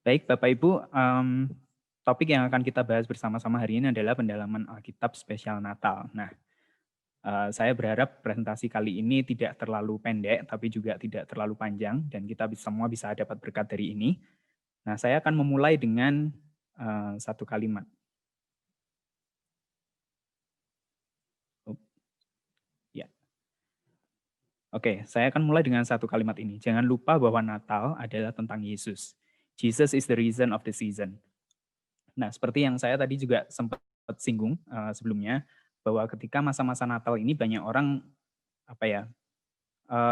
Baik, Bapak Ibu, topik yang akan kita bahas bersama-sama hari ini adalah pendalaman Alkitab spesial Natal. Nah, saya berharap presentasi kali ini tidak terlalu pendek, tapi juga tidak terlalu panjang, dan kita semua bisa dapat berkat dari ini. Nah, saya akan memulai dengan satu kalimat. Ya, oke, saya akan mulai dengan satu kalimat ini. Jangan lupa bahwa Natal adalah tentang Yesus. Jesus is the reason of the season. Nah, seperti yang saya tadi juga sempat singgung sebelumnya, bahwa ketika masa-masa Natal ini banyak orang apa ya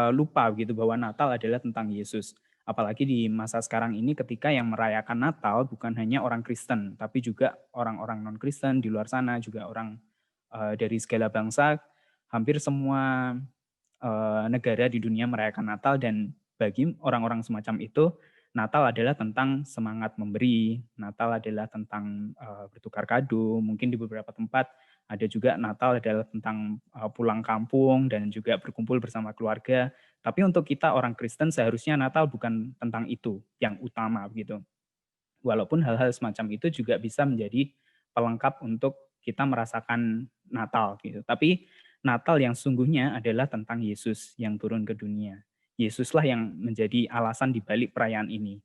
lupa gitu bahwa Natal adalah tentang Yesus. Apalagi di masa sekarang ini ketika yang merayakan Natal bukan hanya orang Kristen, tapi juga orang-orang non-Kristen di luar sana, juga orang dari segala bangsa, hampir semua negara di dunia merayakan Natal, dan bagi orang-orang semacam itu, Natal adalah tentang semangat memberi, Natal adalah tentang bertukar kado, mungkin di beberapa tempat ada juga Natal adalah tentang pulang kampung dan juga berkumpul bersama keluarga. Tapi untuk kita orang Kristen seharusnya Natal bukan tentang itu yang utama begitu. Walaupun hal-hal semacam itu juga bisa menjadi pelengkap untuk kita merasakan Natal gitu. Tapi Natal yang sungguhnya adalah tentang Yesus yang turun ke dunia. Yesuslah yang menjadi alasan di balik perayaan ini.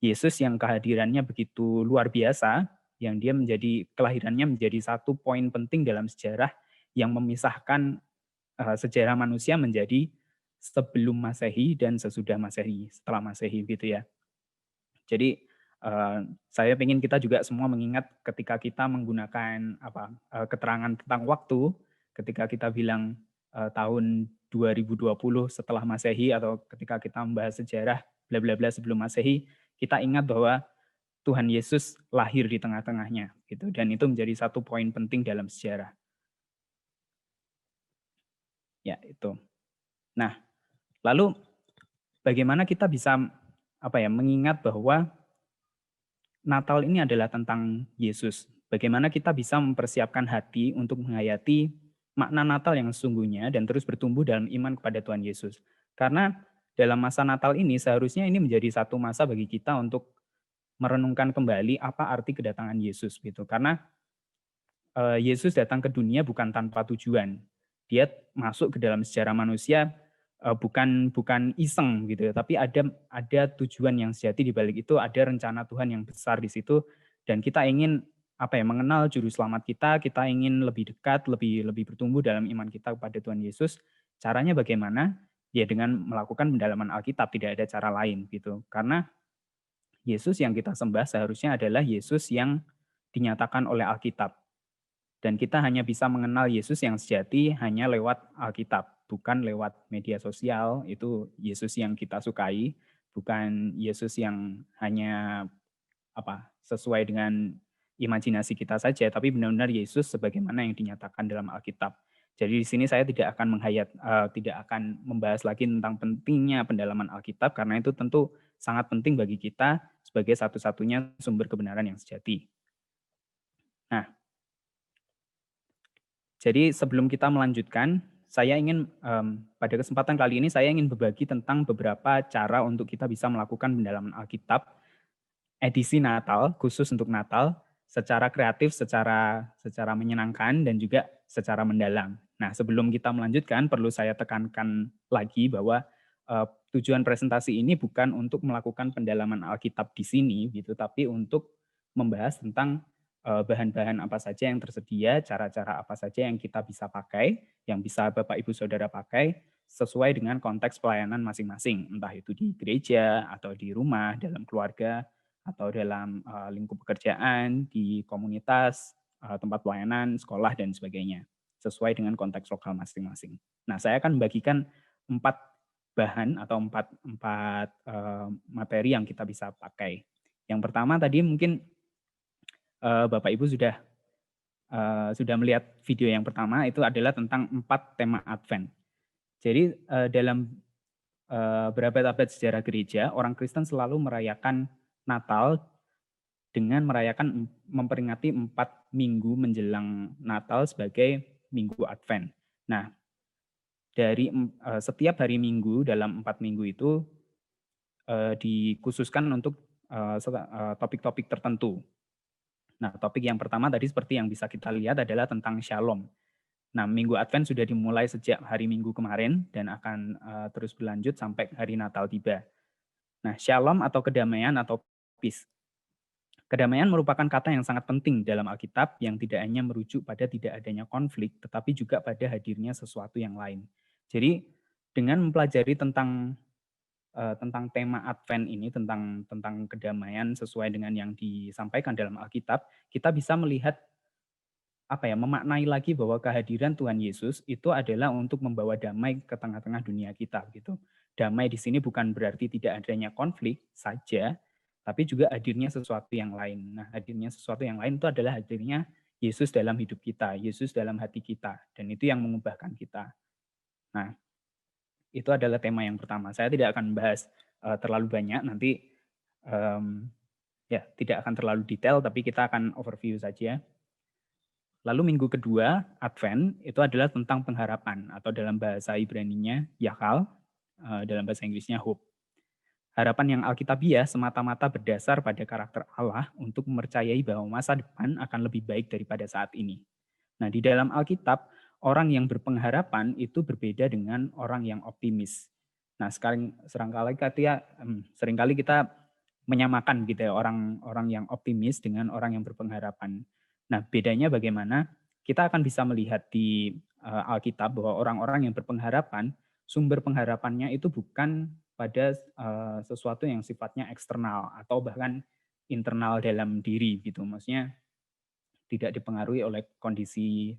Yesus yang kehadirannya begitu luar biasa, yang dia menjadi kelahirannya menjadi satu poin penting dalam sejarah yang memisahkan sejarah manusia menjadi sebelum Masehi dan sesudah Masehi, setelah Masehi gitu ya. Jadi saya ingin kita juga semua mengingat ketika kita menggunakan keterangan tentang waktu, ketika kita bilang tahun 2020 setelah Masehi, atau ketika kita membahas sejarah bla bla bla sebelum Masehi, kita ingat bahwa Tuhan Yesus lahir di tengah-tengahnya gitu, dan itu menjadi satu poin penting dalam sejarah. Ya, itu. Nah, lalu bagaimana kita bisa mengingat bahwa Natal ini adalah tentang Yesus. Bagaimana kita bisa mempersiapkan hati untuk menghayati makna Natal yang sesungguhnya dan terus bertumbuh dalam iman kepada Tuhan Yesus. Karena dalam masa Natal ini seharusnya ini menjadi satu masa bagi kita untuk merenungkan kembali apa arti kedatangan Yesus gitu. Karena Yesus datang ke dunia bukan tanpa tujuan. Dia masuk ke dalam sejarah manusia bukan iseng gitu ya, tapi ada tujuan yang sejati di balik itu, ada rencana Tuhan yang besar di situ, dan kita ingin mengenal juru selamat kita ingin lebih dekat, lebih bertumbuh dalam iman kita kepada Tuhan Yesus. Caranya bagaimana? Ya dengan melakukan pendalaman Alkitab, tidak ada cara lain gitu. Karena Yesus yang kita sembah seharusnya adalah Yesus yang dinyatakan oleh Alkitab. Dan kita hanya bisa mengenal Yesus yang sejati hanya lewat Alkitab, bukan lewat media sosial. Itu Yesus yang kita sukai, bukan Yesus yang hanya sesuai dengan imajinasi kita saja, tapi benar-benar Yesus sebagaimana yang dinyatakan dalam Alkitab. Jadi di sini saya tidak akan membahas lagi tentang pentingnya pendalaman Alkitab, karena itu tentu sangat penting bagi kita sebagai satu-satunya sumber kebenaran yang sejati. Nah, jadi sebelum kita melanjutkan, saya ingin pada kesempatan kali ini saya ingin berbagi tentang beberapa cara untuk kita bisa melakukan pendalaman Alkitab edisi Natal, khusus untuk Natal, secara kreatif, secara menyenangkan, dan juga secara mendalam. Nah, sebelum kita melanjutkan, perlu saya tekankan lagi bahwa tujuan presentasi ini bukan untuk melakukan pendalaman Alkitab di sini, gitu, tapi untuk membahas tentang bahan-bahan apa saja yang tersedia, cara-cara apa saja yang kita bisa pakai, yang bisa Bapak Ibu Saudara pakai, sesuai dengan konteks pelayanan masing-masing, entah itu di gereja, atau di rumah, dalam keluarga, atau dalam lingkup pekerjaan, di komunitas, tempat pelayanan, sekolah, dan sebagainya, sesuai dengan konteks lokal masing-masing. Nah, saya akan membagikan 4 bahan atau 4 materi yang kita bisa pakai. Yang pertama tadi mungkin Bapak Ibu sudah melihat video yang pertama, itu adalah tentang 4 tema Advent. Jadi dalam berabad-abad sejarah gereja, orang Kristen selalu merayakan Natal dengan memperingati 4 minggu menjelang Natal sebagai Minggu Advent. Nah, dari setiap hari Minggu dalam 4 minggu itu dikhususkan untuk topik-topik tertentu. Nah, topik yang pertama tadi seperti yang bisa kita lihat adalah tentang Shalom. Nah, Minggu Advent sudah dimulai sejak hari Minggu kemarin dan akan terus berlanjut sampai hari Natal tiba. Nah, Shalom atau kedamaian atau peace. Kedamaian merupakan kata yang sangat penting dalam Alkitab yang tidak hanya merujuk pada tidak adanya konflik, tetapi juga pada hadirnya sesuatu yang lain. Jadi, dengan mempelajari tentang tema Advent ini, tentang kedamaian sesuai dengan yang disampaikan dalam Alkitab, kita bisa melihat memaknai lagi bahwa kehadiran Tuhan Yesus itu adalah untuk membawa damai ke tengah-tengah dunia kita gitu. Damai di sini bukan berarti tidak adanya konflik saja, tapi juga hadirnya sesuatu yang lain. Nah, hadirnya sesuatu yang lain itu adalah hadirnya Yesus dalam hidup kita, Yesus dalam hati kita, dan itu yang mengubahkan kita. Nah, itu adalah tema yang pertama. Saya tidak akan bahas terlalu banyak, nanti tidak akan terlalu detail, tapi kita akan overview saja. Lalu minggu kedua, Advent, itu adalah tentang pengharapan, atau dalam bahasa Ibrani-nya, Yakal, dalam bahasa Inggrisnya Hope. Harapan yang alkitabiah semata-mata berdasar pada karakter Allah untuk mempercayai bahwa masa depan akan lebih baik daripada saat ini. Nah, di dalam Alkitab, orang yang berpengharapan itu berbeda dengan orang yang optimis. Nah, seringkali kita menyamakan gitu ya, orang yang optimis dengan orang yang berpengharapan. Nah, bedanya bagaimana? Kita akan bisa melihat di Alkitab bahwa orang-orang yang berpengharapan, sumber pengharapannya itu bukan pada sesuatu yang sifatnya eksternal atau bahkan internal dalam diri gitu. Maksudnya tidak dipengaruhi oleh kondisi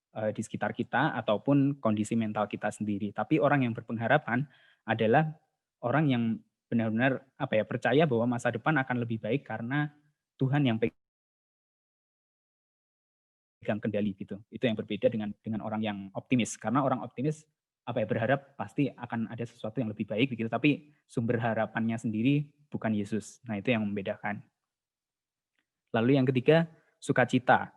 di sekitar kita ataupun kondisi mental kita sendiri. Tapi orang yang berpengharapan adalah orang yang benar-benar percaya bahwa masa depan akan lebih baik karena Tuhan yang pegang kendali gitu. Itu yang berbeda dengan orang yang optimis. Karena orang optimis berharap pasti akan ada sesuatu yang lebih baik gitu, tapi sumber harapannya sendiri bukan Yesus. Nah, itu yang membedakan. Lalu yang ketiga, sukacita.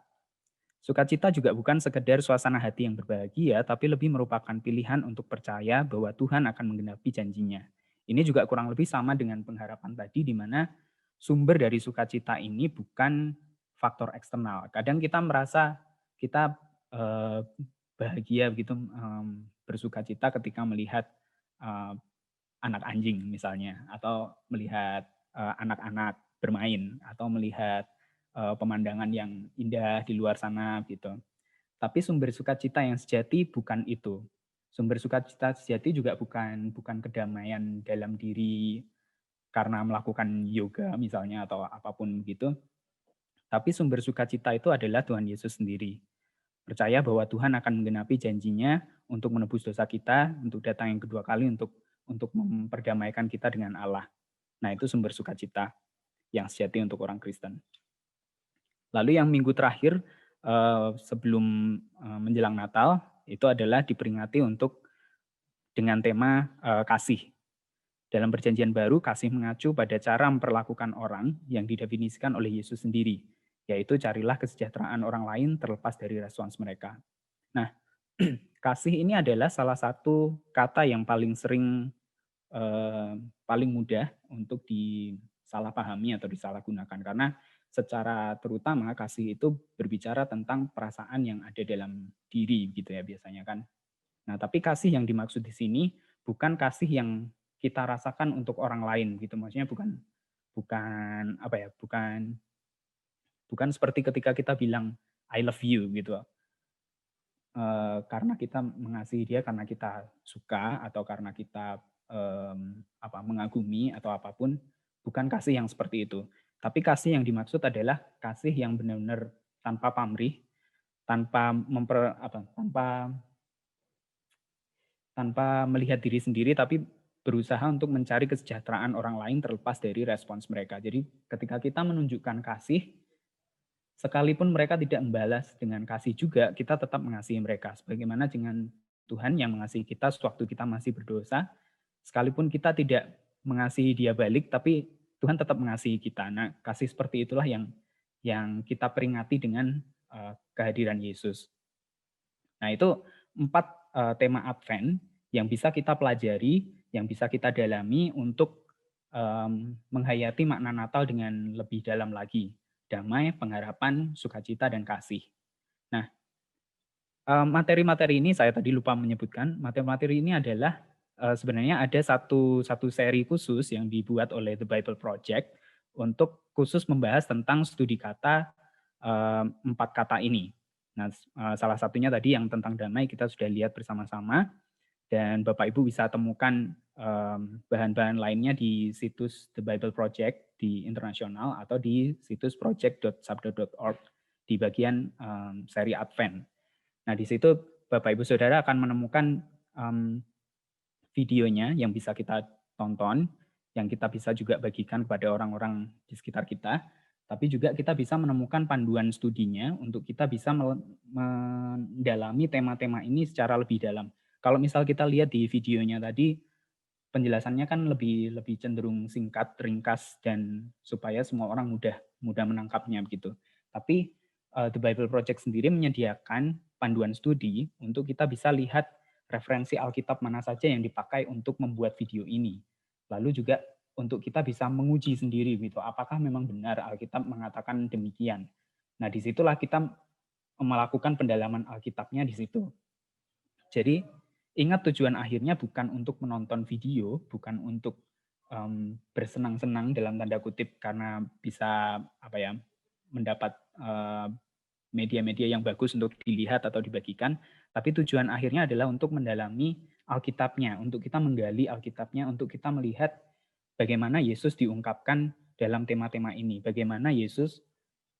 Sukacita juga bukan sekedar suasana hati yang berbahagia, tapi lebih merupakan pilihan untuk percaya bahwa Tuhan akan menggenapi janjinya. Ini juga kurang lebih sama dengan pengharapan tadi, di mana sumber dari sukacita ini bukan faktor eksternal. Kadang kita merasa kita bahagia begitu, bersukacita ketika melihat anak anjing misalnya, atau melihat anak-anak bermain, atau melihat pemandangan yang indah di luar sana gitu. Tapi sumber sukacita yang sejati bukan itu. Sumber sukacita sejati juga bukan kedamaian dalam diri karena melakukan yoga misalnya atau apapun gitu. Tapi sumber sukacita itu adalah Tuhan Yesus sendiri. Percaya bahwa Tuhan akan menggenapi janjinya untuk menebus dosa kita, untuk datang yang kedua kali untuk memperdamaikan kita dengan Allah. Nah, itu sumber sukacita yang sejati untuk orang Kristen. Lalu yang minggu terakhir sebelum menjelang Natal itu adalah diperingati untuk dengan tema kasih. Dalam Perjanjian Baru, kasih mengacu pada cara memperlakukan orang yang didefinisikan oleh Yesus sendiri, yaitu carilah kesejahteraan orang lain terlepas dari respons mereka. Nah, kasih ini adalah salah satu kata yang paling sering, paling mudah untuk disalahpahami atau disalahgunakan, karena secara terutama kasih itu berbicara tentang perasaan yang ada dalam diri gitu ya biasanya kan. Nah, tapi kasih yang dimaksud di sini bukan kasih yang kita rasakan untuk orang lain gitu. Maksudnya bukan seperti ketika kita bilang I love you gitu. Karena kita mengasihi dia karena kita suka atau karena kita mengagumi atau apapun, bukan kasih yang seperti itu. Tapi kasih yang dimaksud adalah kasih yang benar-benar tanpa pamrih, tanpa melihat diri sendiri, tapi berusaha untuk mencari kesejahteraan orang lain terlepas dari respons mereka. Jadi ketika kita menunjukkan kasih, sekalipun mereka tidak membalas dengan kasih juga, kita tetap mengasihi mereka. Sebagaimana dengan Tuhan yang mengasihi kita sewaktu kita masih berdosa, sekalipun kita tidak mengasihi dia balik, tapi Tuhan tetap mengasihi kita. Nah, kasih seperti itulah yang kita peringati dengan kehadiran Yesus. Nah, itu 4 tema Advent yang bisa kita pelajari, yang bisa kita dalami untuk menghayati makna Natal dengan lebih dalam lagi. Damai, pengharapan, sukacita, dan kasih. Nah, materi-materi ini saya tadi lupa menyebutkan, materi-materi ini adalah sebenarnya ada satu seri khusus yang dibuat oleh The Bible Project untuk khusus membahas tentang studi kata 4 kata ini. Nah, salah satunya tadi yang tentang damai kita sudah lihat bersama-sama, dan Bapak Ibu bisa temukan bahan-bahan lainnya di situs The Bible Project di internasional atau di situs project.sabda.org di bagian seri Advent. Nah, di situ Bapak Ibu Saudara akan menemukan videonya yang bisa kita tonton, yang kita bisa juga bagikan kepada orang-orang di sekitar kita, tapi juga kita bisa menemukan panduan studinya untuk kita bisa mendalami tema-tema ini secara lebih dalam. Kalau misal kita lihat di videonya tadi, penjelasannya kan lebih cenderung singkat, ringkas, dan supaya semua orang mudah menangkapnya begitu. Tapi The Bible Project sendiri menyediakan panduan studi untuk kita bisa lihat referensi Alkitab mana saja yang dipakai untuk membuat video ini. Lalu juga untuk kita bisa menguji sendiri gitu, apakah memang benar Alkitab mengatakan demikian. Nah, disitulah kita melakukan pendalaman Alkitabnya di situ. Jadi ingat, tujuan akhirnya bukan untuk menonton video, bukan untuk bersenang-senang dalam tanda kutip karena bisa mendapat media-media yang bagus untuk dilihat atau dibagikan, tapi tujuan akhirnya adalah untuk mendalami Alkitabnya, untuk kita menggali Alkitabnya, untuk kita melihat bagaimana Yesus diungkapkan dalam tema-tema ini, bagaimana Yesus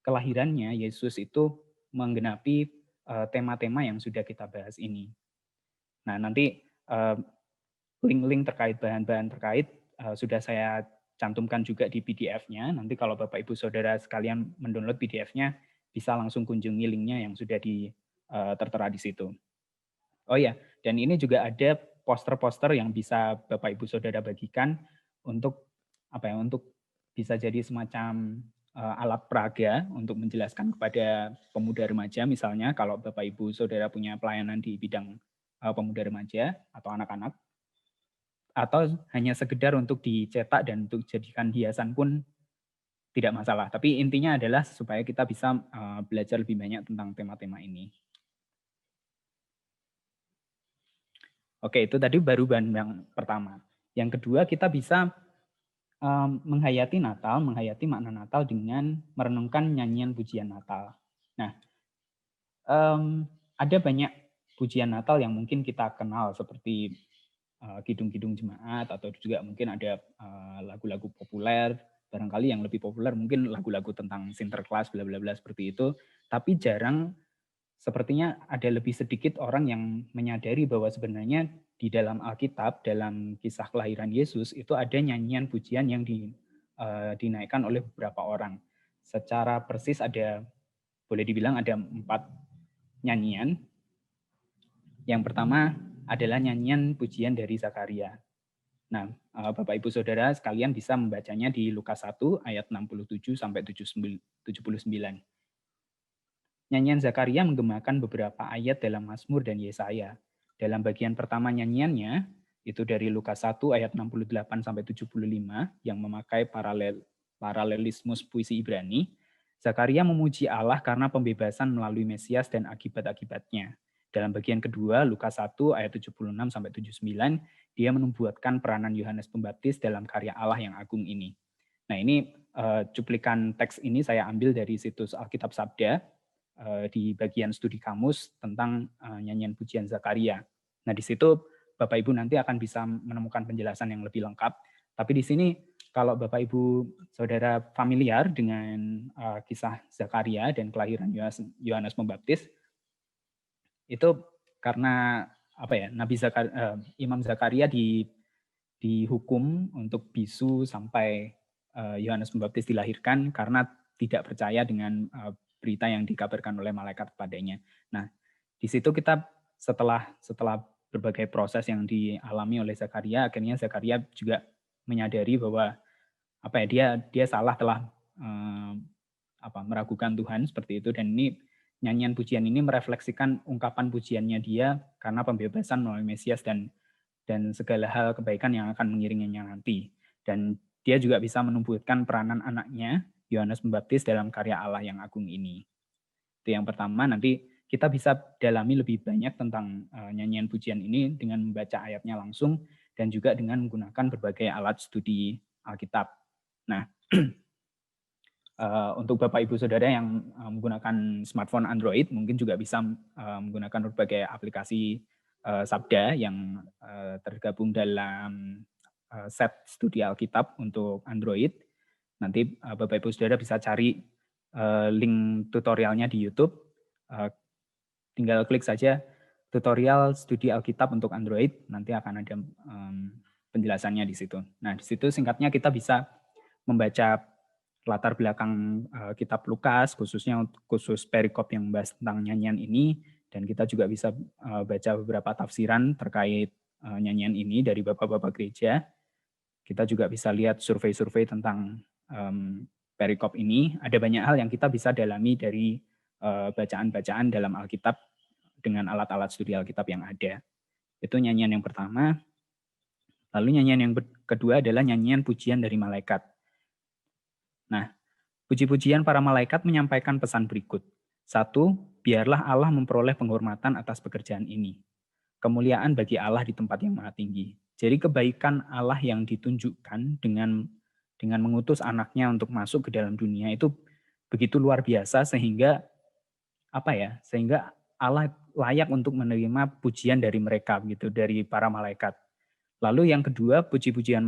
kelahirannya, Yesus itu menggenapi tema-tema yang sudah kita bahas ini. Nah, nanti link-link terkait bahan-bahan terkait sudah saya cantumkan juga di PDF-nya. Nanti kalau Bapak Ibu Saudara sekalian mendownload PDF-nya, bisa langsung kunjungi linknya yang sudah tertera di situ. Oh ya, dan ini juga ada poster-poster yang bisa Bapak Ibu Saudara bagikan untuk untuk bisa jadi semacam alat peraga untuk menjelaskan kepada pemuda remaja, misalnya kalau Bapak Ibu Saudara punya pelayanan di bidang pemuda remaja atau anak-anak, atau hanya sekedar untuk dicetak dan untuk dijadikan hiasan pun tidak masalah. Tapi intinya adalah supaya kita bisa belajar lebih banyak tentang tema-tema ini. Oke, itu tadi baru bahan yang pertama. Yang kedua, kita bisa menghayati Natal, menghayati makna Natal dengan merenungkan nyanyian pujian Natal. Nah, ada banyak pujian Natal yang mungkin kita kenal seperti kidung-kidung jemaat, atau juga mungkin ada lagu-lagu populer, barangkali yang lebih populer mungkin lagu-lagu tentang Sinterklas, bla bla bla seperti itu, tapi jarang, sepertinya ada lebih sedikit orang yang menyadari bahwa sebenarnya di dalam Alkitab, dalam kisah kelahiran Yesus, itu ada nyanyian pujian yang dinaikkan oleh beberapa orang. Secara persis ada, boleh dibilang ada 4 nyanyian. Yang pertama adalah nyanyian pujian dari Zakaria. Nah, Bapak Ibu Saudara sekalian bisa membacanya di Lukas 1 ayat 67 sampai 79. Nyanyian Zakaria menggemakan beberapa ayat dalam Mazmur dan Yesaya. Dalam bagian pertama nyanyiannya, itu dari Lukas 1 ayat 68 sampai 75 yang memakai paralelismus puisi Ibrani, Zakaria memuji Allah karena pembebasan melalui Mesias dan akibat-akibatnya. Dalam bagian kedua, Lukas 1 ayat 76 sampai 79, dia menubuatkan peranan Yohanes Pembaptis dalam karya Allah yang agung ini. Nah, ini cuplikan teks ini saya ambil dari situs Alkitab Sabda di bagian studi kamus tentang nyanyian pujian Zakaria. Nah, di situ Bapak Ibu nanti akan bisa menemukan penjelasan yang lebih lengkap. Tapi di sini kalau Bapak Ibu Saudara familiar dengan kisah Zakaria dan kelahiran Yohanes Pembaptis, itu karena Imam Zakaria dihukum untuk bisu sampai Yohanes Pembaptis dilahirkan karena tidak percaya dengan berita yang dikabarkan oleh malaikat kepadanya. Nah, di situ kita setelah berbagai proses yang dialami oleh Zakaria, akhirnya Zakaria juga menyadari bahwa dia salah telah meragukan Tuhan seperti itu, dan ini nyanyian pujian ini merefleksikan ungkapan pujiannya dia karena pembebasan melalui Mesias dan segala hal kebaikan yang akan mengiringinya nanti. Dan dia juga bisa menumbuhkan peranan anaknya, Yohanes Pembaptis, dalam karya Allah yang agung ini. Itu yang pertama. Nanti kita bisa dalami lebih banyak tentang nyanyian pujian ini dengan membaca ayatnya langsung dan juga dengan menggunakan berbagai alat studi Alkitab. Nah, untuk Bapak Ibu Saudara yang menggunakan smartphone Android, mungkin juga bisa menggunakan berbagai aplikasi Sabda yang tergabung dalam set studi Alkitab untuk Android. Nanti Bapak Ibu Saudara bisa cari link tutorialnya di YouTube. Tinggal klik saja tutorial studi Alkitab untuk Android, nanti akan ada penjelasannya di situ. Nah, di situ singkatnya kita bisa membaca latar belakang kitab Lukas, khusus perikop yang membahas tentang nyanyian ini, dan kita juga bisa baca beberapa tafsiran terkait nyanyian ini dari bapak-bapak gereja. Kita juga bisa lihat survei-survei tentang perikop ini. Ada banyak hal yang kita bisa dalami dari bacaan-bacaan dalam Alkitab dengan alat-alat studi Alkitab yang ada. Itu nyanyian yang pertama. Lalu nyanyian yang kedua adalah nyanyian pujian dari malaikat. Nah, puji-pujian para malaikat menyampaikan pesan berikut. 1, biarlah Allah memperoleh penghormatan atas pekerjaan ini. Kemuliaan bagi Allah di tempat yang maha tinggi. Jadi kebaikan Allah yang ditunjukkan dengan mengutus anaknya untuk masuk ke dalam dunia itu begitu luar biasa sehingga sehingga Allah layak untuk menerima pujian dari mereka gitu, dari para malaikat. Lalu yang kedua, puji-pujian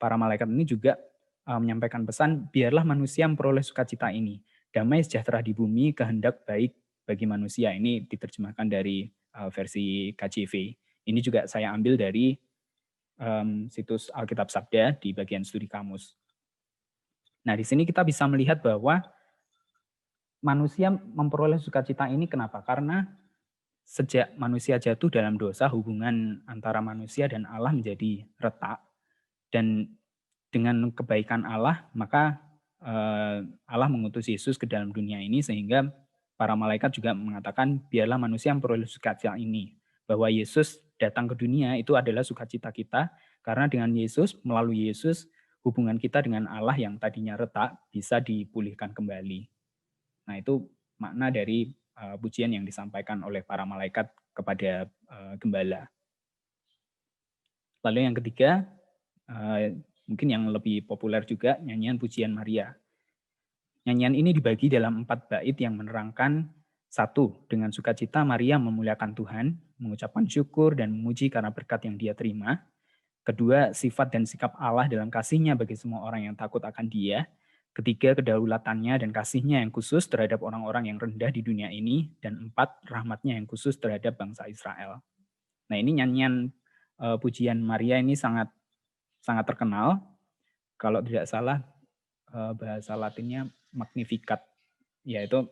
para malaikat ini juga menyampaikan pesan, biarlah manusia memperoleh sukacita ini. Damai sejahtera di bumi, kehendak baik bagi manusia. Ini diterjemahkan dari versi KJV. Ini juga saya ambil dari situs Alkitab Sabda di bagian studi kamus. Nah, di sini kita bisa melihat bahwa manusia memperoleh sukacita ini kenapa? Karena sejak manusia jatuh dalam dosa, hubungan antara manusia dan Allah menjadi retak. Dan dengan kebaikan Allah, maka Allah mengutus Yesus ke dalam dunia ini sehingga para malaikat juga mengatakan biarlah manusia memperoleh sukacita ini. Bahwa Yesus datang ke dunia itu adalah sukacita kita, karena dengan Yesus, melalui Yesus, hubungan kita dengan Allah yang tadinya retak bisa dipulihkan kembali. Nah, itu makna dari pujian yang disampaikan oleh para malaikat kepada gembala. Lalu yang ketiga, mungkin yang lebih populer juga, nyanyian pujian Maria. Nyanyian ini dibagi dalam 4 bait yang menerangkan 1, dengan sukacita Maria memuliakan Tuhan, mengucapkan syukur dan memuji karena berkat yang dia terima. 2, sifat dan sikap Allah dalam kasih-Nya bagi semua orang yang takut akan Dia. 3, kedaulatannya dan kasih-Nya yang khusus terhadap orang-orang yang rendah di dunia ini. Dan 4, rahmat-Nya yang khusus terhadap bangsa Israel. Nah, ini nyanyian pujian Maria ini sangat terkenal. Kalau tidak salah bahasa Latinnya Magnificat, yaitu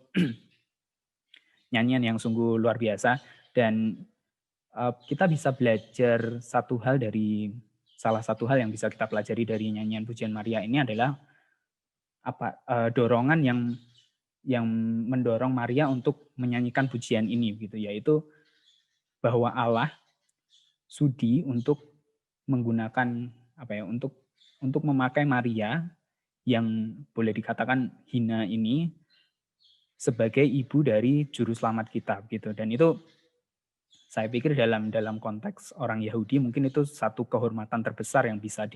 nyanyian yang sungguh luar biasa. Dan kita bisa belajar salah satu hal yang bisa kita pelajari dari nyanyian pujian Maria ini adalah dorongan yang mendorong Maria untuk menyanyikan pujian ini gitu, yaitu bahwa Allah sudi untuk menggunakan untuk memakai Maria yang boleh dikatakan hina ini sebagai ibu dari juru selamat kita gitu. Dan itu saya pikir dalam konteks orang Yahudi mungkin itu satu kehormatan terbesar yang bisa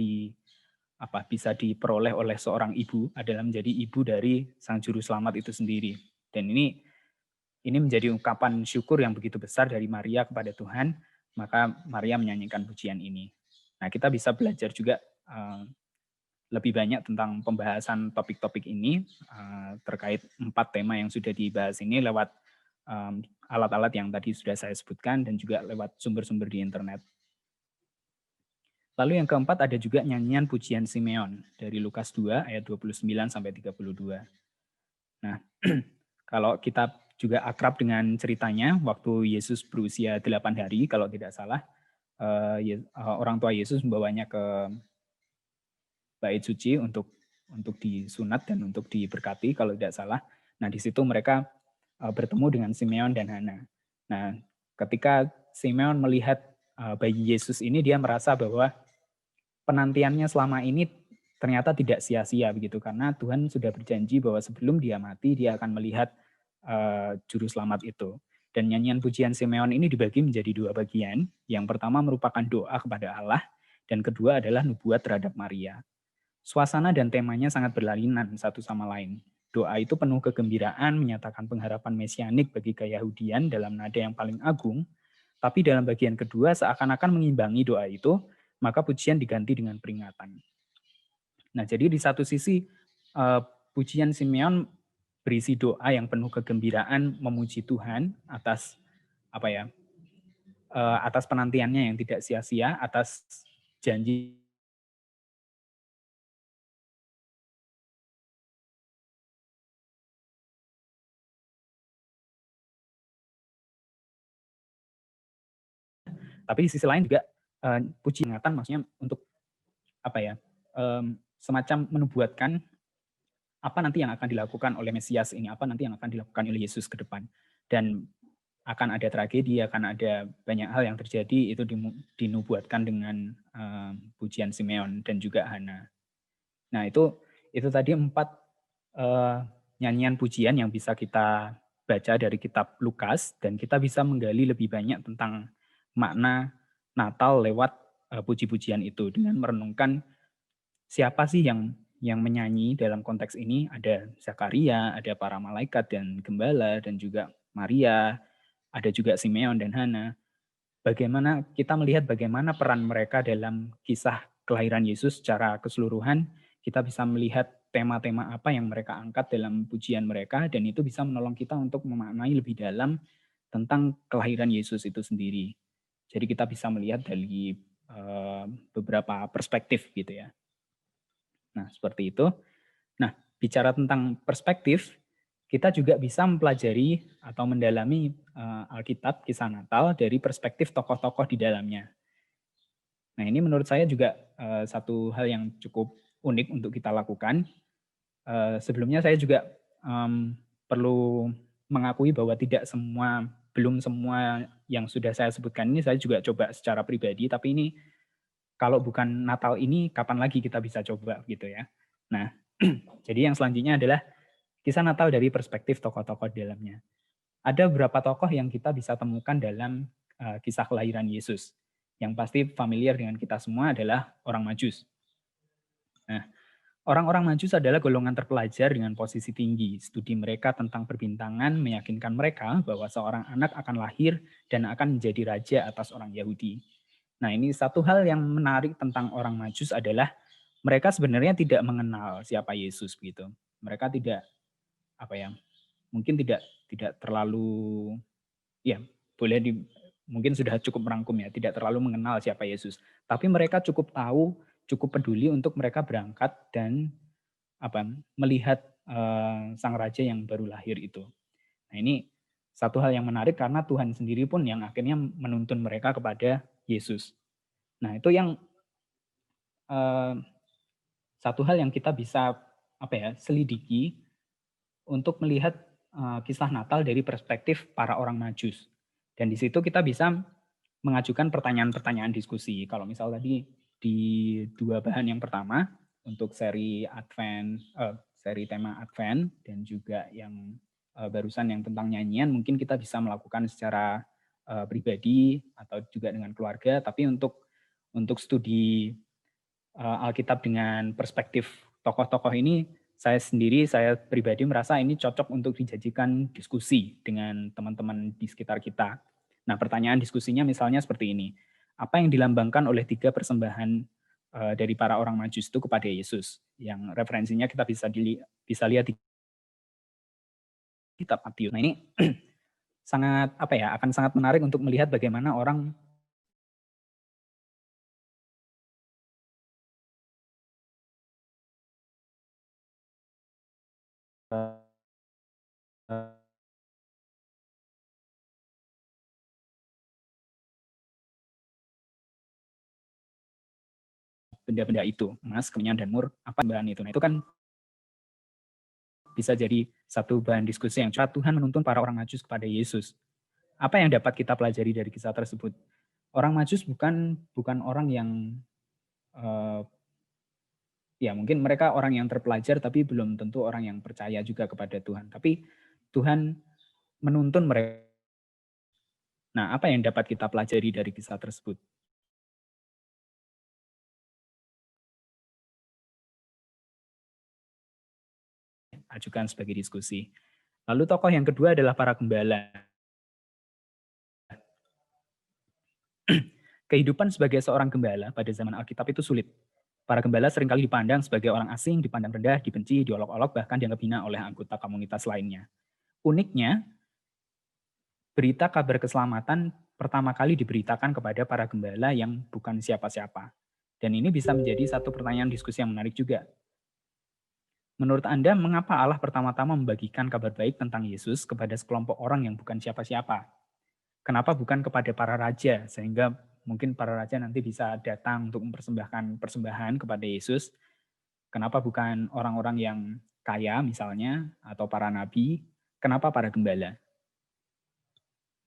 diperoleh oleh seorang ibu adalah menjadi ibu dari sang juru selamat itu sendiri. Dan ini menjadi ungkapan syukur yang begitu besar dari Maria kepada Tuhan, maka Maria menyanyikan pujian ini. Nah, kita bisa belajar juga lebih banyak tentang pembahasan topik-topik ini terkait 4 tema yang sudah dibahas ini lewat alat-alat yang tadi sudah saya sebutkan dan juga lewat sumber-sumber di internet. Lalu yang keempat ada juga nyanyian pujian Simeon dari Lukas 2 ayat 29 sampai 32. Nah, kalau kita juga akrab dengan ceritanya waktu Yesus berusia 8 hari kalau tidak salah, orang tua Yesus membawanya ke bait suci untuk disunat dan untuk diberkati kalau tidak salah. Nah, di situ mereka bertemu dengan Simeon dan Hana. Nah, ketika Simeon melihat bayi Yesus ini, dia merasa bahwa penantiannya selama ini ternyata tidak sia-sia begitu, karena Tuhan sudah berjanji bahwa sebelum dia mati dia akan melihat juru selamat itu. Dan nyanyian pujian Simeon ini dibagi menjadi 2 bagian. Yang pertama merupakan doa kepada Allah, dan kedua adalah nubuat terhadap Maria. Suasana dan temanya sangat berlainan satu sama lain. Doa itu penuh kegembiraan, menyatakan pengharapan mesianik bagi Keyahudian dalam nada yang paling agung, tapi dalam bagian kedua seakan-akan mengimbangi doa itu, maka pujian diganti dengan peringatan. Nah, jadi di satu sisi pujian Simeon berisi doa yang penuh kegembiraan memuji Tuhan atas atas penantiannya yang tidak sia-sia, atas janji tapi di sisi lain juga puji ingatan maksudnya untuk semacam menubuatkan apa nanti yang akan dilakukan oleh Mesias ini, apa nanti yang akan dilakukan oleh Yesus ke depan. Dan akan ada tragedi, akan ada banyak hal yang terjadi, itu dinubuatkan dengan pujian Simeon dan juga Hana. Nah, itu tadi 4 nyanyian pujian yang bisa kita baca dari kitab Lukas, dan kita bisa menggali lebih banyak tentang makna Natal lewat puji-pujian itu dengan merenungkan siapa sih yang menyanyi dalam konteks ini. Ada Zakaria, ada para malaikat dan gembala, dan juga Maria, ada juga Simeon dan Hana. Bagaimana kita melihat bagaimana peran mereka dalam kisah kelahiran Yesus secara keseluruhan, kita bisa melihat tema-tema apa yang mereka angkat dalam pujian mereka, dan itu bisa menolong kita untuk memaknai lebih dalam tentang kelahiran Yesus itu sendiri. Jadi kita bisa melihat dari beberapa perspektif gitu ya. Nah, seperti itu. Nah, bicara tentang perspektif, kita juga bisa mempelajari atau mendalami Alkitab kisah Natal dari perspektif tokoh-tokoh di dalamnya. Nah, ini menurut saya juga satu hal yang cukup unik untuk kita lakukan. Sebelumnya saya juga perlu mengakui bahwa belum semua yang sudah saya sebutkan ini saya juga coba secara pribadi, tapi ini kalau bukan Natal ini, kapan lagi kita bisa coba gitu ya. Nah, jadi yang selanjutnya adalah kisah Natal dari perspektif tokoh-tokoh di dalamnya. Ada beberapa tokoh yang kita bisa temukan dalam kisah kelahiran Yesus. Yang pasti familiar dengan kita semua adalah orang Majus. Nah, orang-orang Majus adalah golongan terpelajar dengan posisi tinggi. Studi mereka tentang perbintangan meyakinkan mereka bahwa seorang anak akan lahir dan akan menjadi raja atas orang Yahudi. Nah, ini satu hal yang menarik tentang orang Majus adalah mereka sebenarnya tidak mengenal siapa Yesus begitu. Mereka tidak mungkin tidak terlalu mungkin sudah cukup merangkum ya, tidak terlalu mengenal siapa Yesus. Tapi mereka cukup tahu, cukup peduli untuk mereka berangkat dan melihat sang raja yang baru lahir itu. Nah, ini satu hal yang menarik karena Tuhan sendiri pun yang akhirnya menuntun mereka kepada Yesus. Nah, itu yang satu hal yang kita bisa selidiki untuk melihat kisah Natal dari perspektif para orang Majus. Dan di situ kita bisa mengajukan pertanyaan-pertanyaan diskusi. Kalau misal tadi di 2 bahan yang pertama untuk seri tema Advent, dan juga yang barusan yang tentang nyanyian, mungkin kita bisa melakukan secara pribadi atau juga dengan keluarga. Tapi untuk studi Alkitab dengan perspektif tokoh-tokoh ini, saya pribadi merasa ini cocok untuk dijadikan diskusi dengan teman-teman di sekitar kita. Nah, pertanyaan diskusinya misalnya seperti ini. Apa yang dilambangkan oleh 3 persembahan dari para orang Majus itu kepada Yesus? Yang referensinya kita bisa lihat di kitab Matius. Nah, ini akan sangat menarik untuk melihat bagaimana orang benda-benda itu, emas, kemenyan, dan mur, apa bahan itu. Nah, itu kan bisa jadi satu bahan diskusi yang cepat. Tuhan menuntun para orang Majus kepada Yesus. Apa yang dapat kita pelajari dari kisah tersebut? Orang Majus bukan orang yang ya mungkin mereka orang yang terpelajar tapi belum tentu orang yang percaya juga kepada Tuhan. Tapi Tuhan menuntun mereka. Nah, apa yang dapat kita pelajari dari kisah tersebut? Ajukan sebagai diskusi. Lalu tokoh yang kedua adalah para gembala. Kehidupan sebagai seorang gembala pada zaman Alkitab itu sulit. Para gembala seringkali dipandang sebagai orang asing, dipandang rendah, dibenci, diolok-olok, bahkan dianggap hina oleh anggota komunitas lainnya. Uniknya, berita kabar keselamatan pertama kali diberitakan kepada para gembala yang bukan siapa-siapa. Dan ini bisa menjadi satu pertanyaan diskusi yang menarik juga. Menurut Anda, mengapa Allah pertama-tama membagikan kabar baik tentang Yesus kepada sekelompok orang yang bukan siapa-siapa? Kenapa bukan kepada para raja, sehingga mungkin para raja nanti bisa datang untuk mempersembahkan persembahan kepada Yesus? Kenapa bukan orang-orang yang kaya misalnya, atau para nabi? Kenapa para gembala?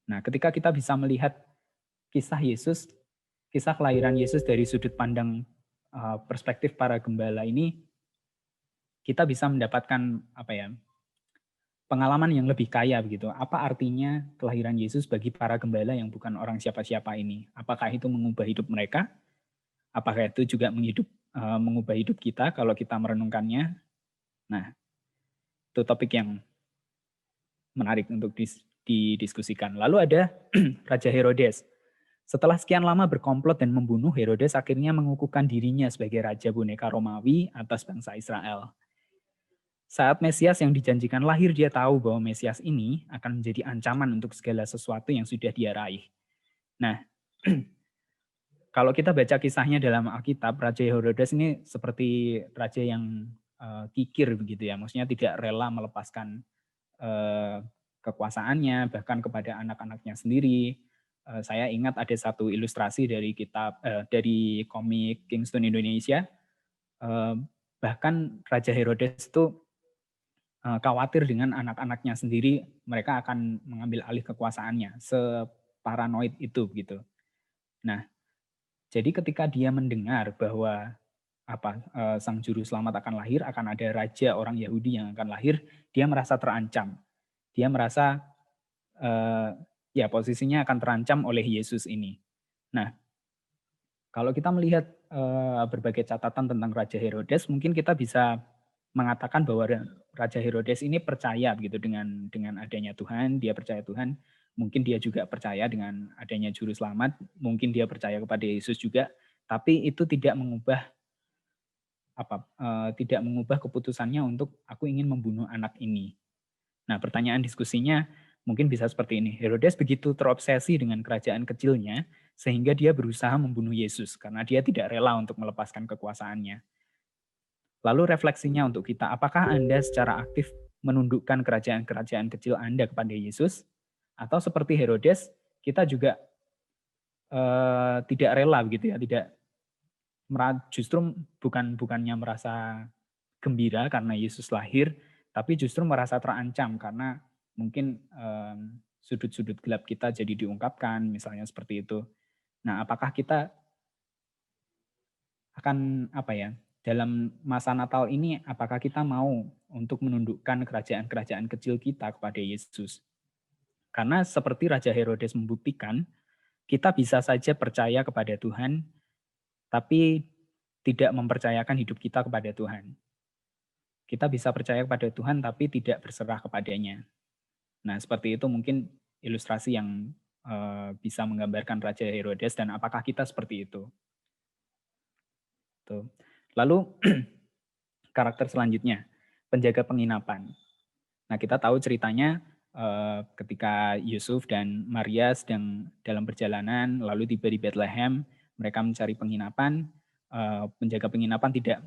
Nah, ketika kita bisa melihat kisah Yesus, kisah kelahiran Yesus dari sudut pandang perspektif para gembala ini, kita bisa mendapatkan apa ya, pengalaman yang lebih kaya begitu. Apa artinya kelahiran Yesus bagi para gembala yang bukan orang siapa-siapa ini? Apakah itu mengubah hidup mereka? Apakah itu juga mengubah hidup kita kalau kita merenungkannya? Nah, itu topik yang menarik untuk didiskusikan. Lalu ada Raja Herodes. Setelah sekian lama berkomplot dan membunuh, Herodes akhirnya mengukuhkan dirinya sebagai raja boneka Romawi atas bangsa Israel. Saat Mesias yang dijanjikan lahir, dia tahu bahwa Mesias ini akan menjadi ancaman untuk segala sesuatu yang sudah dia raih. Nah, kalau kita baca kisahnya dalam Alkitab, Raja Herodes ini seperti raja yang kikir begitu ya, maksudnya tidak rela melepaskan kekuasaannya, bahkan kepada anak-anaknya sendiri. Saya ingat ada satu ilustrasi dari dari komik Kingston Indonesia, bahkan Raja Herodes itu khawatir dengan anak-anaknya sendiri, mereka akan mengambil alih kekuasaannya, separanoid itu gitu. Nah, jadi ketika dia mendengar bahwa sang juru selamat akan lahir, akan ada raja orang Yahudi yang akan lahir, dia merasa terancam. Dia merasa ya posisinya akan terancam oleh Yesus ini. Nah, kalau kita melihat berbagai catatan tentang Raja Herodes, mungkin kita bisa mengatakan bahwa Raja Herodes ini percaya begitu dengan adanya Tuhan, dia percaya Tuhan, mungkin dia juga percaya dengan adanya juru selamat, mungkin dia percaya kepada Yesus juga, tapi itu tidak mengubah keputusannya untuk aku ingin membunuh anak ini. Nah, pertanyaan diskusinya mungkin bisa seperti ini. Herodes begitu terobsesi dengan kerajaan kecilnya sehingga dia berusaha membunuh Yesus karena dia tidak rela untuk melepaskan kekuasaannya. Lalu refleksinya untuk kita, apakah Anda secara aktif menundukkan kerajaan-kerajaan kecil Anda kepada Yesus? Atau seperti Herodes, kita juga tidak rela begitu ya, justru bukannya merasa gembira karena Yesus lahir, tapi justru merasa terancam karena mungkin sudut-sudut gelap kita jadi diungkapkan, misalnya seperti itu. Nah, apakah kita akan dalam masa Natal ini, apakah kita mau untuk menundukkan kerajaan-kerajaan kecil kita kepada Yesus? Karena seperti Raja Herodes membuktikan, kita bisa saja percaya kepada Tuhan, tapi tidak mempercayakan hidup kita kepada Tuhan. Kita bisa percaya kepada Tuhan, tapi tidak berserah kepadanya. Nah, seperti itu mungkin ilustrasi yang bisa menggambarkan Raja Herodes dan apakah kita seperti itu. Tuh. Lalu karakter selanjutnya, penjaga penginapan. Nah, kita tahu ceritanya ketika Yusuf dan Maria sedang dalam perjalanan, lalu tiba di Bethlehem, mereka mencari penginapan, penjaga penginapan tidak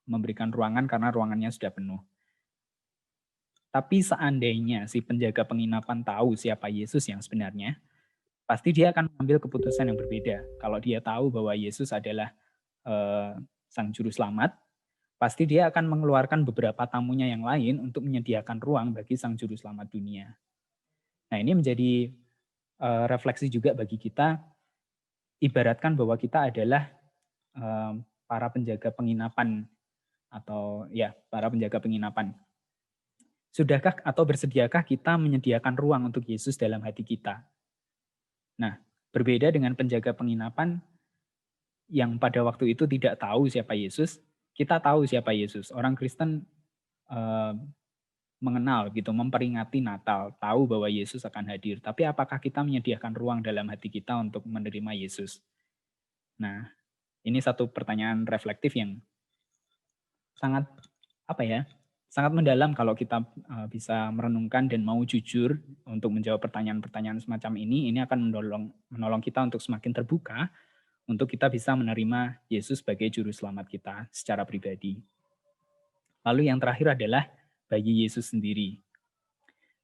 memberikan ruangan karena ruangannya sudah penuh. Tapi seandainya si penjaga penginapan tahu siapa Yesus yang sebenarnya, pasti dia akan mengambil keputusan yang berbeda. Kalau dia tahu bahwa Yesus adalah sang juru selamat, pasti dia akan mengeluarkan beberapa tamunya yang lain untuk menyediakan ruang bagi sang juru selamat dunia. Nah, ini menjadi refleksi juga bagi kita, ibaratkan bahwa kita adalah para penjaga penginapan atau ya para penjaga penginapan. Sudahkah atau bersediakah kita menyediakan ruang untuk Yesus dalam hati kita? Nah, berbeda dengan penjaga penginapan yang pada waktu itu tidak tahu siapa Yesus, kita tahu siapa Yesus. Orang Kristen eh, mengenal gitu, memperingati Natal, tahu bahwa Yesus akan hadir. Tapi apakah kita menyediakan ruang dalam hati kita untuk menerima Yesus? Nah, ini satu pertanyaan reflektif yang sangat apa ya? Sangat mendalam kalau kita bisa merenungkan dan mau jujur untuk menjawab pertanyaan-pertanyaan semacam ini akan menolong kita untuk semakin terbuka untuk kita bisa menerima Yesus sebagai juru selamat kita secara pribadi. Lalu yang terakhir adalah bagi Yesus sendiri.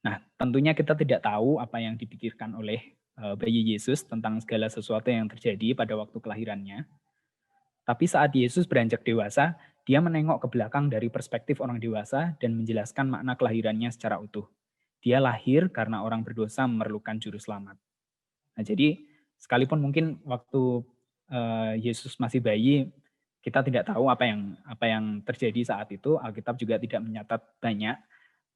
Nah, tentunya kita tidak tahu apa yang dipikirkan oleh bayi Yesus tentang segala sesuatu yang terjadi pada waktu kelahirannya. Tapi saat Yesus beranjak dewasa, dia menengok ke belakang dari perspektif orang dewasa dan menjelaskan makna kelahirannya secara utuh. Dia lahir karena orang berdosa memerlukan juru selamat. Nah, jadi sekalipun mungkin waktu Yesus masih bayi, kita tidak tahu apa yang terjadi saat itu. Alkitab juga tidak mencatat banyak.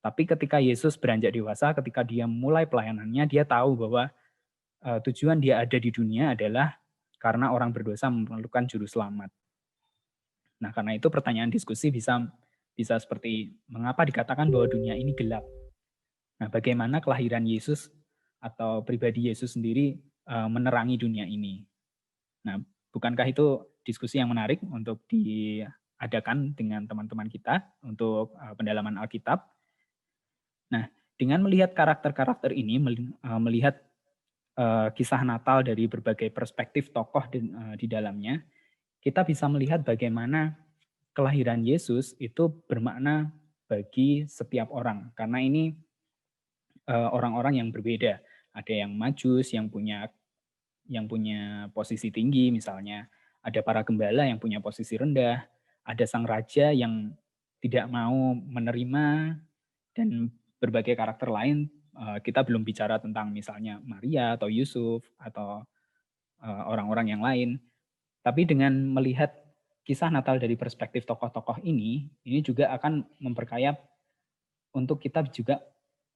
Tapi ketika Yesus beranjak dewasa, ketika dia mulai pelayanannya, dia tahu bahwa tujuan dia ada di dunia adalah karena orang berdosa memerlukan juru selamat. Nah, karena itu pertanyaan diskusi bisa seperti mengapa dikatakan bahwa dunia ini gelap. Nah, bagaimana kelahiran Yesus atau pribadi Yesus sendiri menerangi dunia ini. Nah, bukankah itu diskusi yang menarik untuk diadakan dengan teman-teman kita untuk pendalaman Alkitab? Nah, dengan melihat karakter-karakter ini, melihat kisah Natal dari berbagai perspektif tokoh di dalamnya, kita bisa melihat bagaimana kelahiran Yesus itu bermakna bagi setiap orang. Karena ini orang-orang yang berbeda. Ada yang majus, yang punya posisi tinggi misalnya. Ada para gembala yang punya posisi rendah. Ada sang raja yang tidak mau menerima, dan berbagai karakter lain. Kita belum bicara tentang misalnya Maria atau Yusuf atau orang-orang yang lain. Tapi dengan melihat kisah Natal dari perspektif tokoh-tokoh ini juga akan memperkaya untuk kita juga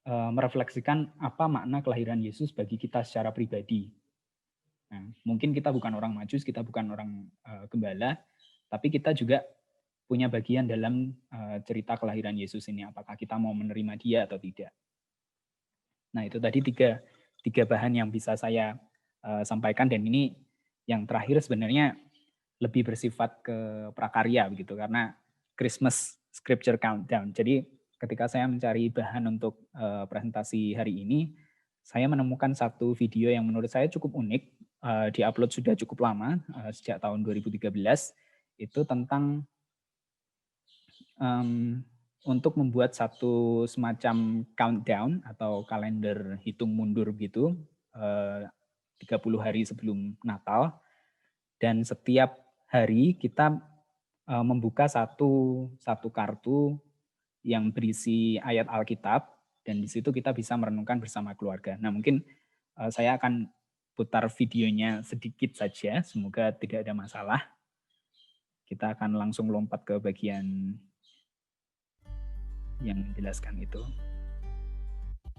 merefleksikan apa makna kelahiran Yesus bagi kita secara pribadi. Nah, mungkin kita bukan orang majus, kita bukan orang gembala, tapi kita juga punya bagian dalam cerita kelahiran Yesus ini. Apakah kita mau menerima dia atau tidak? Nah, itu tadi tiga bahan yang bisa saya sampaikan, dan ini yang terakhir sebenarnya lebih bersifat ke prakarya begitu, karena Christmas Scripture Countdown. Jadi ketika saya mencari bahan untuk presentasi hari ini, saya menemukan satu video yang menurut saya cukup unik, diupload sudah cukup lama, sejak tahun 2013, itu tentang untuk membuat satu semacam countdown atau kalender hitung mundur gitu, 30 hari sebelum Natal, dan setiap hari kita membuka satu kartu yang berisi ayat Alkitab, dan di situ kita bisa merenungkan bersama keluarga. Nah, mungkin saya akan putar videonya sedikit saja, semoga tidak ada masalah. Kita akan langsung lompat ke bagian yang menjelaskan itu.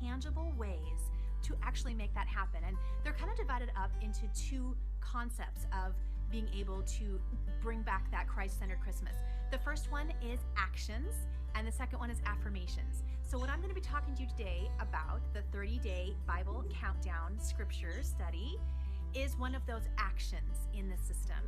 Tangible ways to actually make that happen. And they're kind of divided up into two concepts of being able to bring back that Christ-centered Christmas. The first one is actions, and the second one is affirmations. So what I'm going to be talking to you today about, the 30-day Bible countdown scripture study, is one of those actions in the system.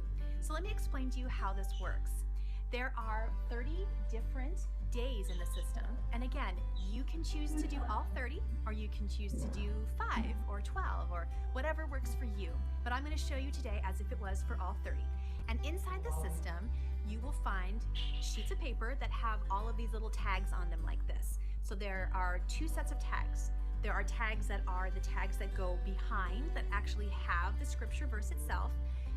So let me explain to you how this works. There are 30 different days in the system, and again, you can choose to do all 30, or you can choose to do 5 or 12 or whatever works for you, but I'm going to show you today as if it was for all 30. And inside the system, you will find sheets of paper that have all of these little tags on them like this. So there are two sets of tags. There are tags that are the tags that go behind, that actually have the scripture verse itself,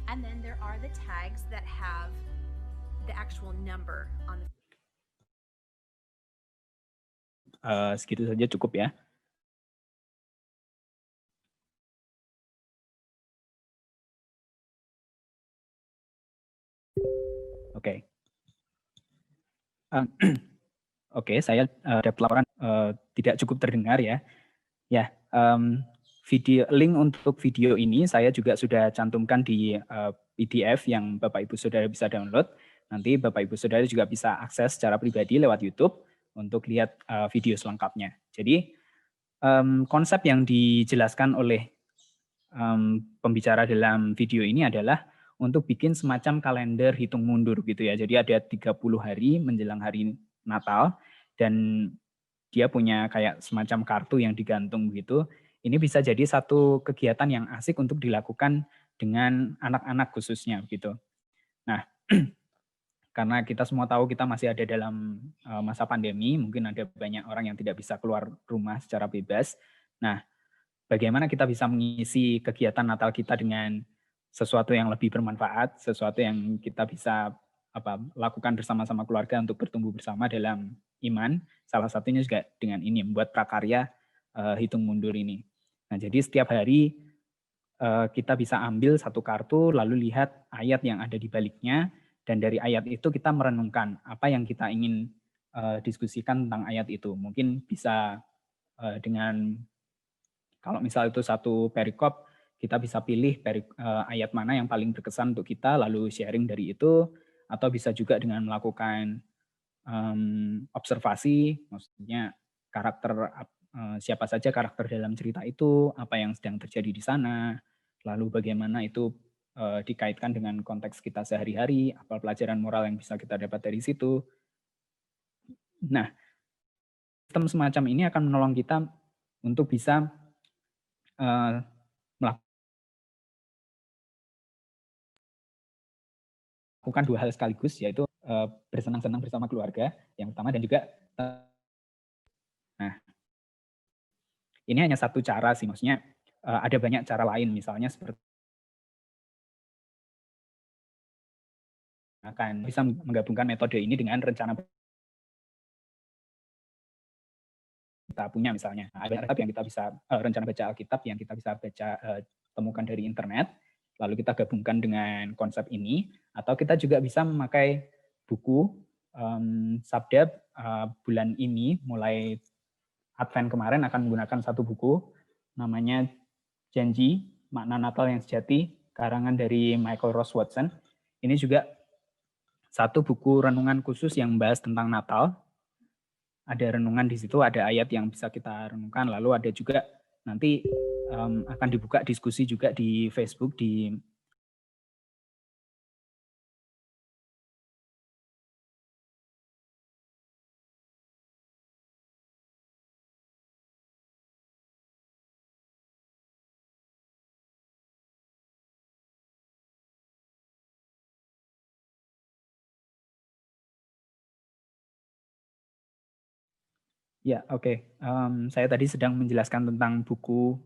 and then there are the tags that have the actual number on the Segitu saja cukup ya. Oke. Oke, saya ada pelaporan tidak cukup terdengar ya. Ya, link untuk video ini saya juga sudah cantumkan di PDF yang Bapak Ibu Saudara bisa download. Nanti Bapak Ibu Saudara juga bisa akses secara pribadi lewat YouTube untuk lihat video selengkapnya. Jadi konsep yang dijelaskan oleh pembicara dalam video ini adalah untuk bikin semacam kalender hitung mundur gitu ya. Jadi ada 30 hari menjelang hari Natal dan dia punya kayak semacam kartu yang digantung begitu. Ini bisa jadi satu kegiatan yang asik untuk dilakukan dengan anak-anak khususnya begitu. Nah, karena kita semua tahu kita masih ada dalam masa pandemi, mungkin ada banyak orang yang tidak bisa keluar rumah secara bebas. Nah, bagaimana kita bisa mengisi kegiatan Natal kita dengan sesuatu yang lebih bermanfaat, sesuatu yang kita bisa lakukan bersama-sama keluarga untuk bertumbuh bersama dalam iman. Salah satunya juga dengan ini, membuat prakarya hitung mundur ini. Nah, jadi setiap hari kita bisa ambil satu kartu, lalu lihat ayat yang ada di baliknya, dan dari ayat itu kita merenungkan apa yang kita ingin diskusikan tentang ayat itu. Mungkin bisa dengan, kalau misal itu satu perikop, kita bisa pilih ayat mana yang paling berkesan untuk kita, lalu sharing dari itu, atau bisa juga dengan melakukan observasi, maksudnya karakter siapa saja karakter dalam cerita itu, apa yang sedang terjadi di sana, lalu bagaimana itu dikaitkan dengan konteks kita sehari-hari, apa pelajaran moral yang bisa kita dapat dari situ. Nah, sistem semacam ini akan menolong kita untuk bisa melakukan dua hal sekaligus, yaitu bersenang-senang bersama keluarga yang utama, dan juga nah, ini hanya satu cara sih, maksudnya ada banyak cara lain, misalnya seperti akan bisa menggabungkan metode ini dengan rencana kita punya, misalnya ada yang kita bisa rencana baca Alkitab yang kita bisa temukan dari internet, lalu kita gabungkan dengan konsep ini, atau kita juga bisa memakai buku Sabda bulan ini, mulai Advent kemarin akan menggunakan satu buku namanya Janji, Makna Natal yang Sejati, karangan dari Michael Ross Watson. Ini juga satu buku renungan khusus yang membahas tentang Natal. Ada renungan di situ, ada ayat yang bisa kita renungkan, lalu ada juga nanti akan dibuka diskusi juga di Facebook di ya, oke. Saya tadi sedang menjelaskan tentang buku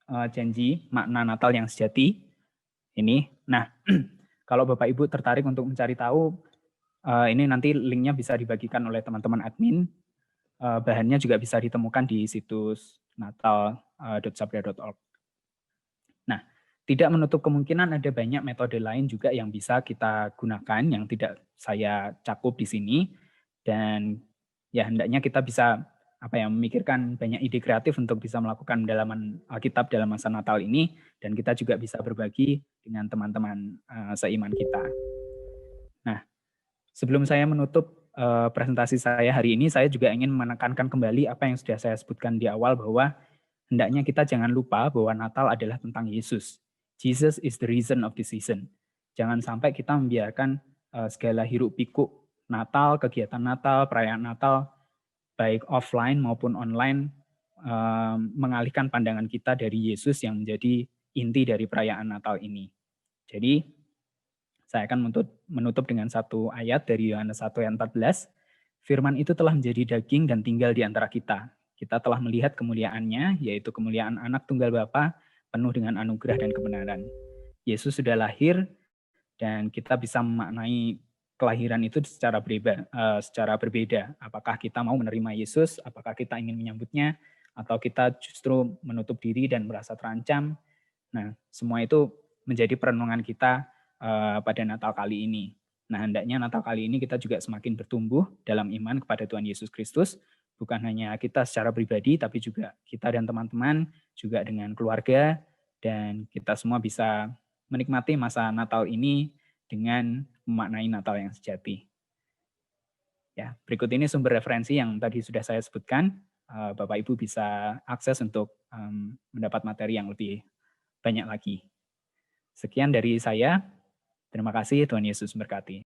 Janji, Makna Natal yang Sejati ini. Nah, kalau Bapak Ibu tertarik untuk mencari tahu, ini nanti linknya bisa dibagikan oleh teman-teman admin. Bahannya juga bisa ditemukan di situs natal.sabda.org. Nah, tidak menutup kemungkinan ada banyak metode lain juga yang bisa kita gunakan yang tidak saya cakup di sini, dan ya hendaknya kita bisa memikirkan banyak ide kreatif untuk bisa melakukan pendalaman Alkitab dalam masa Natal ini, dan kita juga bisa berbagi dengan teman-teman seiman kita. Nah, sebelum saya menutup presentasi saya hari ini, saya juga ingin menekankan kembali apa yang sudah saya sebutkan di awal, bahwa hendaknya kita jangan lupa bahwa Natal adalah tentang Yesus. Jesus is the reason of the season. Jangan sampai kita membiarkan segala hiruk pikuk Natal, kegiatan Natal, perayaan Natal, baik offline maupun online, mengalihkan pandangan kita dari Yesus yang menjadi inti dari perayaan Natal ini. Jadi, saya akan menutup dengan satu ayat dari Yohanes 1 ayat 14. Firman itu telah menjadi daging dan tinggal di antara kita. Kita telah melihat kemuliaannya, yaitu kemuliaan anak tunggal Bapa, penuh dengan anugerah dan kebenaran. Yesus sudah lahir, dan kita bisa memaknai kelahiran itu secara berbeda. Apakah kita mau menerima Yesus, apakah kita ingin menyambutnya, atau kita justru menutup diri dan merasa terancam. Nah, semua itu menjadi perenungan kita pada Natal kali ini. Nah, hendaknya Natal kali ini kita juga semakin bertumbuh dalam iman kepada Tuhan Yesus Kristus, bukan hanya kita secara pribadi, tapi juga kita dan teman-teman, juga dengan keluarga, dan kita semua bisa menikmati masa Natal ini dengan memaknai Natal yang sejati. Ya, berikut ini sumber referensi yang tadi sudah saya sebutkan. Bapak Ibu bisa akses untuk mendapat materi yang lebih banyak lagi. Sekian dari saya. Terima kasih, Tuhan Yesus memberkati.